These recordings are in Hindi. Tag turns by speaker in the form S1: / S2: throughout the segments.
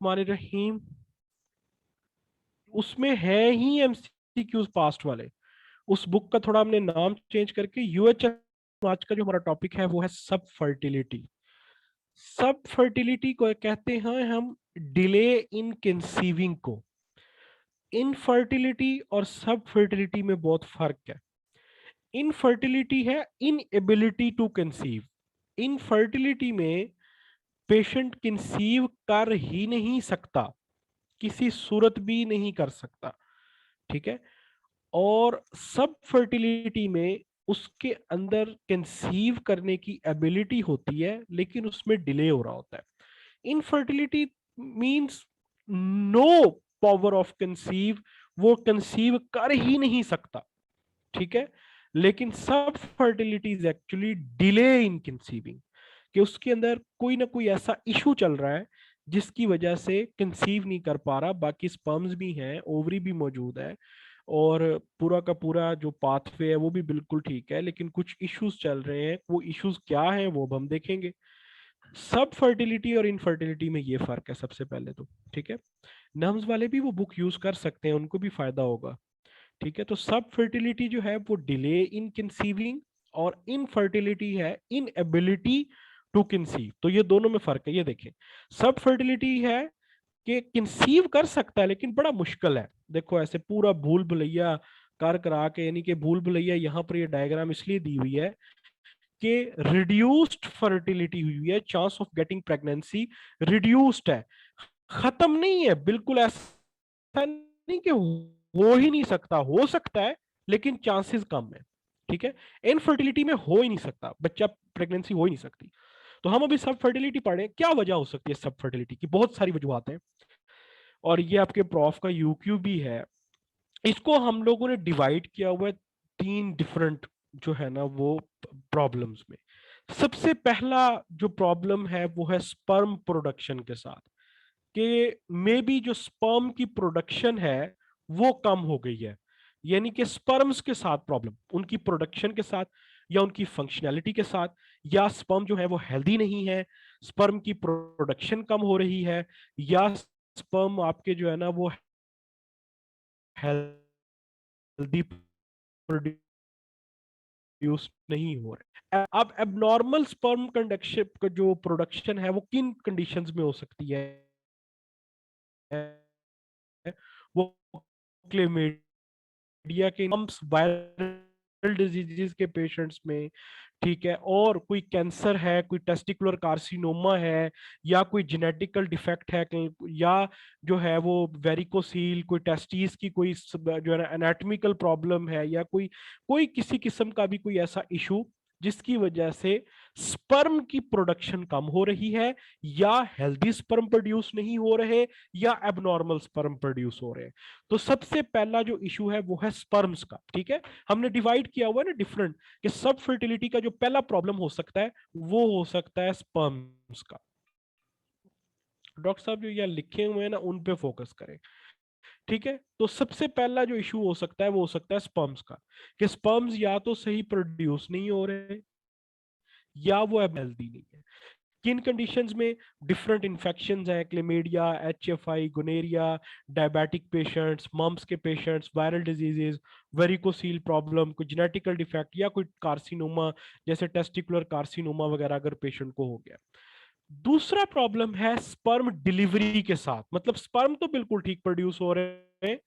S1: रहीम। उसमें है ही एमसीक्यूज पास्ट वाले। उस बुक का थोड़ा हमने नाम चेंज करके यूएचएस, आज का जो हमारा टॉपिक है वो है सब फर्टिलिटी। सब फर्टिलिटी को कहते हैं हम डिले इन कंसीविंग को। इनफर्टिलिटी और सब फर्टिलिटी में बहुत फर्क है। इनफर्टिलिटी है इनएबिलिटी टू कंसीव। इनफर्टिलिटी में पेशेंट कंसीव कर ही नहीं सकता, किसी सूरत भी नहीं कर सकता, ठीक है। और सब फर्टिलिटी में उसके अंदर कंसीव करने की एबिलिटी होती है लेकिन उसमें डिले हो रहा होता है। Infertility means no power of conceive, वो कंसीव कर ही नहीं सकता, ठीक है। लेकिन subfertility is actually delay in conceiving, कि उसके अंदर कोई ना कोई ऐसा इशू चल रहा है जिसकी वजह से कंसीव नहीं कर पा रहा। बाकी स्पर्म्स भी हैं, ओवरी भी मौजूद है, और पूरा का पूरा जो पाथवे है वो भी बिल्कुल ठीक है, लेकिन कुछ इश्यूज चल रहे हैं। वो इश्यूज क्या हैं वो अब हम देखेंगे। सब फर्टिलिटी और इनफर्टिलिटी में ये फर्क है सबसे पहले तो, ठीक है। नम्स वाले भी वो बुक यूज कर सकते हैं, उनको भी फायदा होगा, ठीक है। तो सब फर्टिलिटी जो है वो डिले इन कंसीविंग, और इनफर्टिलिटी है इनएबिलिटी टू कंसीव। तो ये दोनों में फर्क है। ये देखें, सब फर्टिलिटी है कि कंसीव कर सकता है लेकिन बड़ा मुश्किल है। देखो ऐसे पूरा भूल भुलैया कर करा के, यानी कि भूल भुलैया यहाँ पर ये डायग्राम इसलिए दी हुई है कि रिड्यूस्ड फर्टिलिटी हुई है, chance of getting pregnancy reduced है, खत्म नहीं है बिल्कुल। ऐसा नहीं कि हो ही नहीं सकता, हो सकता है लेकिन चांसेस कम है, ठीक है। इनफर्टिलिटी में हो ही नहीं सकता, बच्चा प्रेगनेंसी हो ही नहीं सकती। तो हम अभी सब फर्टिलिटी पढ़े, क्या वजह हो सकती है सब फर्टिलिटी की। बहुत सारी वजूहत हैं, और ये आपके प्रॉफ का यूक्यू भी है। इसको हम लोगों ने डिवाइड किया हुआ है तीन डिफरेंट जो है ना वो प्रॉब्लम्स में। सबसे पहला जो प्रॉब्लम है वो है स्पर्म प्रोडक्शन के साथ, कि मे बी जो स्पर्म की प्रोडक्शन है वो कम हो गई है। यानी कि स्पर्म्स के साथ प्रॉब्लम, उनकी प्रोडक्शन के साथ या उनकी फंक्शनैलिटी के साथ, या स्पर्म जो है वो हेल्दी नहीं है, स्पर्म की प्रोडक्शन कम हो रही है, या स्पर्म आपके जो है ना वो हेल्दी प्रोड्यूस नहीं हो रहे। अब एबनॉर्मल स्पर्म कंडक्शन का जो प्रोडक्शन है वो किन कंडीशंस में हो सकती है, वो क्लेमेडिया के वायरल डिजीजेस के पेशेंट्स में, ठीक है। और कोई कैंसर है, कोई टेस्टिकुलर कार्सिनोमा है, या कोई जेनेटिकल डिफेक्ट है, या जो है वो वेरिकोसील, कोई टेस्टिस की कोई जो है ना एनाटॉमिकल प्रॉब्लम है, या कोई कोई किसी किस्म का भी कोई ऐसा इशू जिसकी वजह से स्पर्म की प्रोडक्शन कम हो रही है, या हेल्दी स्पर्म प्रोड्यूस नहीं हो रहे, या एबनॉर्मल स्पर्म प्रोड्यूस हो रहे हैं। तो सबसे पहला जो इशू है वो है स्पर्म्स का, ठीक है। हमने डिवाइड किया हुआ है ना डिफरेंट, कि सब फर्टिलिटी का जो पहला प्रॉब्लम हो सकता है वो हो सकता है स्पर्म्स का। डॉक्टर साहब जो यहाँ लिखे हुए हैं ना उन पे फोकस करें, ठीक है। तो सबसे पहला जो इशू हो सकता है वो हो सकता है स्पर्म्स का, कि स्पर्म्स या तो सही प्रोड्यूस नहीं हो रहे या वो अब हेल्दी नहीं है। किन कंडीशंस में? डिफरेंट इन्फेक्शंस हैं, chlamydia, HFI, gonorrhoea, diabetic patients, mumps के patients, viral diseases, varicocele problem, कोई जेनेटिकल डिफेक्ट, या कोई कार्सिनोमा जैसे टेस्टिकुलर कार्सिनोमा वगैरह अगर पेशेंट को हो गया। दूसरा प्रॉब्लम है स्पर्म डिलीवरी के साथ, मतलब स्पर्म तो बिल्कुल ठीक प्रोड्यूस हो रहे हैं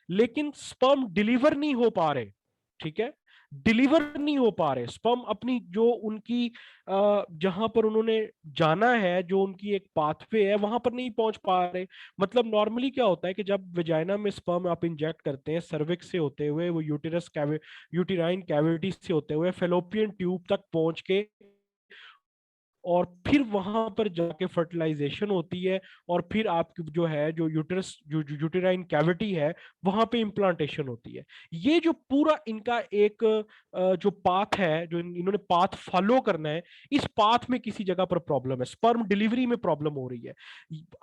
S1: लेकिन स्पर्म डिलीवर नहीं हो पा रहे, ठीक है। डिलीवर नहीं हो पा रहे स्पर्म, अपनी जो उनकी जहां पर उन्होंने जाना है, जो उनकी एक पाथवे है वहां पर नहीं पहुंच पा रहे। मतलब नॉर्मली क्या होता है कि जब वेजाइना में स्पर्म आप इंजेक्ट करते हैं, सर्विक्स से होते हुए वो यूटेराइन कैविटी से होते हुए फेलोपियन ट्यूब तक पहुंच के, और फिर वहां पर जाके फर्टिलाइजेशन होती है, और फिर आपकी जो है जो यूटरस जो यूटेराइन कैविटी है वहां पे इम्प्लांटेशन होती है। ये जो पूरा इनका एक जो पाथ है, जो इन्होंने पाथ फॉलो करना है, इस पाथ में किसी जगह पर प्रॉब्लम है, स्पर्म डिलीवरी में प्रॉब्लम हो रही है।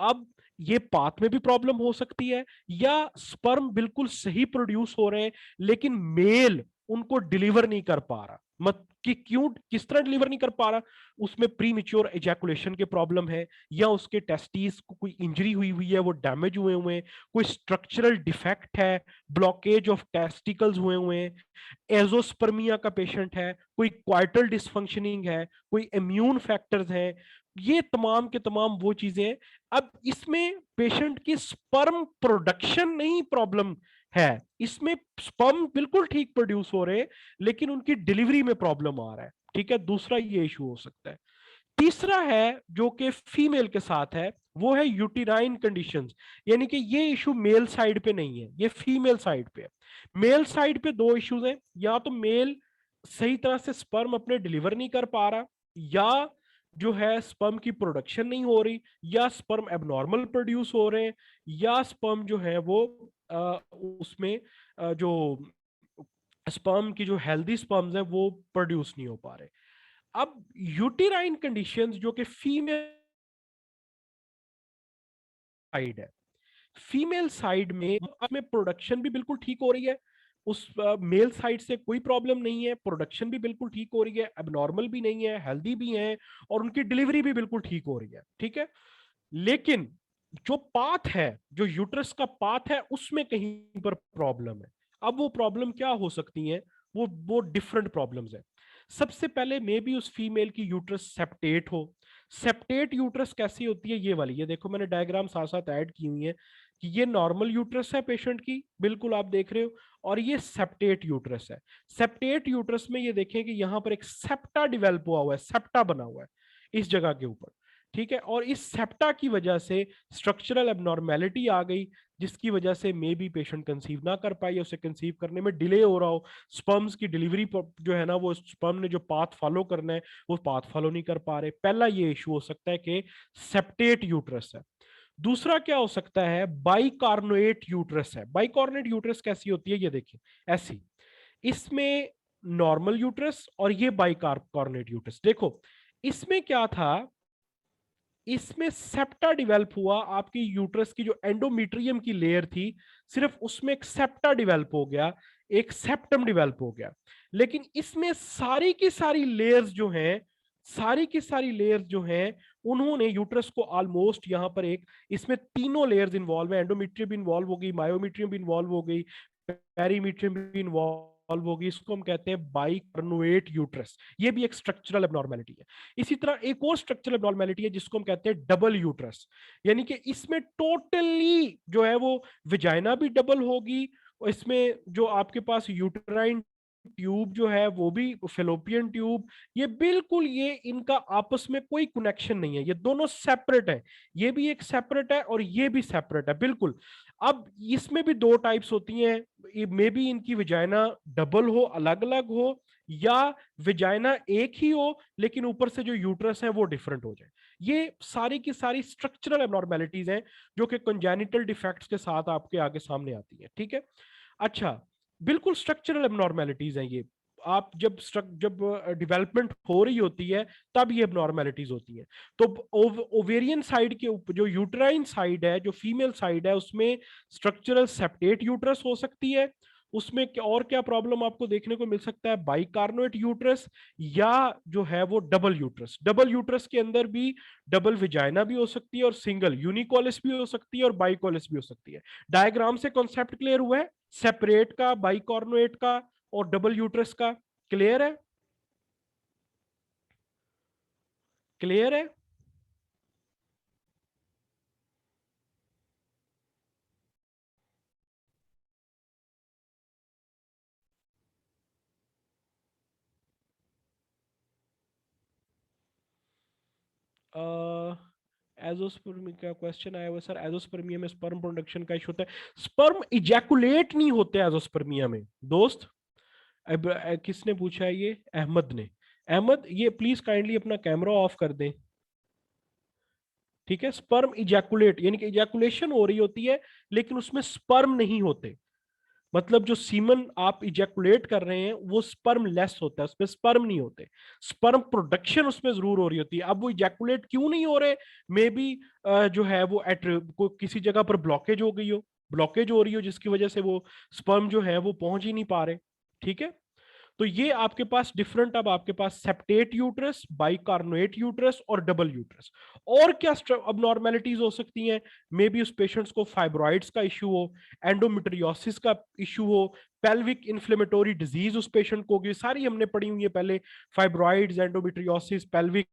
S1: अब ये पाथ में भी प्रॉब्लम हो सकती है, या स्पर्म बिल्कुल सही प्रोड्यूस हो रहे हैं लेकिन मेल उनको डिलीवर नहीं कर पा रहा। मत कि क्यों, किस तरह डिलीवर नहीं कर पा रहा, उसमें प्री मेच्योर एजैकुलेशन के प्रॉब्लम है, या उसके टेस्टिस को कोई इंजरी हुई हुई है, वो डैमेज हुए हुए हैं, कोई स्ट्रक्चरल डिफेक्ट है, ब्लॉकेज ऑफ टेस्टिकल्स हुए हुए हैं, एजोस्पर्मिया का पेशेंट है, कोई क्वाइटल डिसफंक्शनिंग है, कोई इम्यून फैक्टर्स हैं, ये तमाम के तमाम वो चीजें हैं। अब इसमें पेशेंट की स्पर्म प्रोडक्शन नहीं प्रॉब्लम है, इसमें स्पर्म बिल्कुल ठीक प्रोड्यूस हो रहे हैं, लेकिन उनकी डिलीवरी में प्रॉब्लम आ रहा है। ठीक है, दूसरा ये इशू हो सकता है। तीसरा है जो कि फीमेल के साथ है, वो है यूटिराइन कंडीशंस, यानी कि ये इशू मेल साइड पे नहीं है, ये फीमेल साइड पे है। मेल साइड पे दो इश्यूज हैं, या तो मेल सही तरह से स्पर्म अपने डिलीवर नहीं कर पा रहा, या जो है स्पर्म की प्रोडक्शन नहीं हो रही, या स्पर्म एबनॉर्मल प्रोड्यूस हो रहे हैं, या स्पर्म जो है वो उसमें जो स्पर्म की जो हेल्दी स्पर्म्स है वो प्रोड्यूस नहीं हो पा रहे। अब यूटेराइन कंडीशंस जो कि फीमेल साइड है, फीमेल साइड में प्रोडक्शन भी बिल्कुल ठीक हो रही है, उस मेल साइड से कोई प्रॉब्लम नहीं है, प्रोडक्शन भी बिल्कुल ठीक हो रही है, एबनॉर्मल भी नहीं है, हेल्दी भी है, और उनकी डिलीवरी भी बिल्कुल ठीक हो रही है। ठीक है, लेकिन जो पाथ है, जो यूट्रस का पाथ है, उसमें कहीं पर प्रॉब्लम है। अब वो प्रॉब्लम क्या हो सकती है, वो डिफरेंट प्रॉब्लम्स है। सबसे पहले मे बी उस फीमेल की यूट्रस सेप्टेट हो। सेप्टेट यूट्रस कैसी होती है, ये वाली, ये देखो मैंने डायग्राम साथ साथ ऐड की हुई है, कि ये नॉर्मल यूट्रस है पेशेंट की, बिल्कुल आप देख रहे हो, और ये सेप्टेट यूट्रस है। सेप्टेट यूट्रस में ये देखें कि यहां पर एक सेप्टा डिवेल्प हुआ है, सेप्टा बना हुआ है इस जगह के ऊपर। ठीक है, और इस सेप्टा की वजह से स्ट्रक्चरल एबनॉर्मेलिटी आ गई, जिसकी वजह से मे बी पेशेंट कंसीव ना कर पाए, उसे कंसीव करने में डिले हो रहा हो, स्पर्म्स की डिलीवरी जो है ना, वो स्पर्म ने जो पाथ फॉलो करना है वो पाथ फॉलो नहीं कर पा रहे। पहला ये इशू हो सकता है कि सेप्टेट यूट्रस है। दूसरा क्या हो सकता है, बाइकार्नोएट यूट्रस है। बाइकार्नोएट यूट्रस कैसी होती है, ये देखिए ऐसी, इसमें नॉर्मल यूट्रस और ये बाइकार्नोएट यूट्रस। देखो इसमें क्या था, इसमें सेप्टा डेवलप हुआ, आपकी यूट्रस की जो एंडोमीट्रियम की लेयर थी, सिर्फ उसमें एक सेप्टा डेवलप हो गया, एक सेप्टम डेवलप हो गया। लेकिन इसमें सारी की सारी लेयर्स जो हैं, सारी की सारी लेयर्स जो हैं, उन्होंने यूट्रस को ऑलमोस्ट यहां पर एक, इसमें तीनों लेयर्स इन्वॉल्व है, एंडोमीट्रियम भी इन्वॉल्व हो गई, मायोमीट्रियम भी इन्वॉल्व हो गई, पेरीमीट्रियम भी इन्वॉल्व होगी, इसको हम कहते हैं बाइकार्नुएट यूट्रस। ये भी एक स्ट्रक्चरल एबनॉर्मेलिटी है। इसी तरह एक और स्ट्रक्चरल एबनॉर्मेलिटी है जिसको हम कहते हैं डबल यूट्रस, यानी कि इसमें टोटली जो है वो विजाइना भी डबल होगी, और इसमें जो आपके पास यूटेराइन ट्यूब जो है वो भी फेलोपियन ट्यूब, ये बिल्कुल, ये इनका आपस में कोई कनेक्शन नहीं है, ये दोनों सेपरेट है, ये भी एक सेपरेट है और ये भी सेपरेट है बिल्कुल। अब इसमें भी दो टाइप्स होती हैं, मे बी इनकी विजाइना डबल हो, अलग अलग हो, या विजाइना एक ही हो लेकिन ऊपर से जो यूट्रस है वो डिफरेंट हो जाए। ये सारी की सारी स्ट्रक्चरल एबनॉर्मेलिटीज हैं जो कि कंजेनिटल डिफेक्ट्स के साथ आपके आगे सामने आती है। ठीक है, अच्छा, बिल्कुल स्ट्रक्चरल एबनॉर्मेलिटीज हैं ये। आप जब डेवलपमेंट हो रही होती है तब ये एबनॉर्मेलिटीज होती हैं। तो ओवेरियन साइड के ऊपर जो यूट्राइन साइड है, जो फीमेल साइड है, उसमें स्ट्रक्चरल सेप्टेट यूट्रस हो सकती है। उसमें और क्या प्रॉब्लम आपको देखने को मिल सकता है, बाइकार्नोएट यूट्रस, या जो है वो डबल यूट्रस। डबल यूट्रस के अंदर भी डबल विजाइना भी हो सकती है, और सिंगल यूनिकोलिस भी हो सकती है, और बाइकोलिस भी हो सकती है। डायग्राम से कॉन्सेप्ट क्लियर हुआ है, सेपरेट का, बाइकॉर्नुएट का और डबल यूट्रस का? क्लियर है, क्लियर है। एजोस्पर्मिया का क्वेश्चन आया हुआ सर, एजोस्पर्मिया में स्पर्म प्रोडक्शन का इशू होता है, स्पर्म इजैकुलेट नहीं होते एजोस्पर्मिया में दोस्त। अब किसने पूछा है ये, अहमद ने। अहमद ये प्लीज काइंडली अपना कैमरा ऑफ कर दें। ठीक है, स्पर्म इजैकुलेट यानी कि इजैकुलेशन हो रही होती है लेकिन उसमें स्पर्म नहीं होते, मतलब जो सीमन आप इजैकुलेट कर रहे हैं वो स्पर्म लेस होता है, उसमें स्पर्म नहीं होते। स्पर्म प्रोडक्शन उसमें जरूर हो रही होती है। अब वो इजैकुलेट क्यों नहीं हो रहे, मे बी जो है वो किसी जगह पर ब्लॉकेज हो गई हो, ब्लॉकेज हो रही हो जिसकी वजह से वो स्पर्म जो है वो पहुंच ही नहीं पा रहे। ठीक है, तो ये आपके पास डिफरेंट, अब आपके पास सेप्टेट यूट्रस, बाइकार्नोएट यूट्रस और डबल यूट्रस। और क्या अब नॉर्मेलिटीज हो सकती हैं? मे बी उस पेशेंट्स को फाइब्रॉइड्स का इश्यू हो, एंडोमेट्रियोसिस का इश्यू हो, पेल्विक इन्फ्लेमेटोरी डिजीज उस पेशेंट को होगी, सारी हमने पढ़ी हुई है पहले, फाइब्रॉइड्स, एंडोमेट्रियोसिस, पेल्विक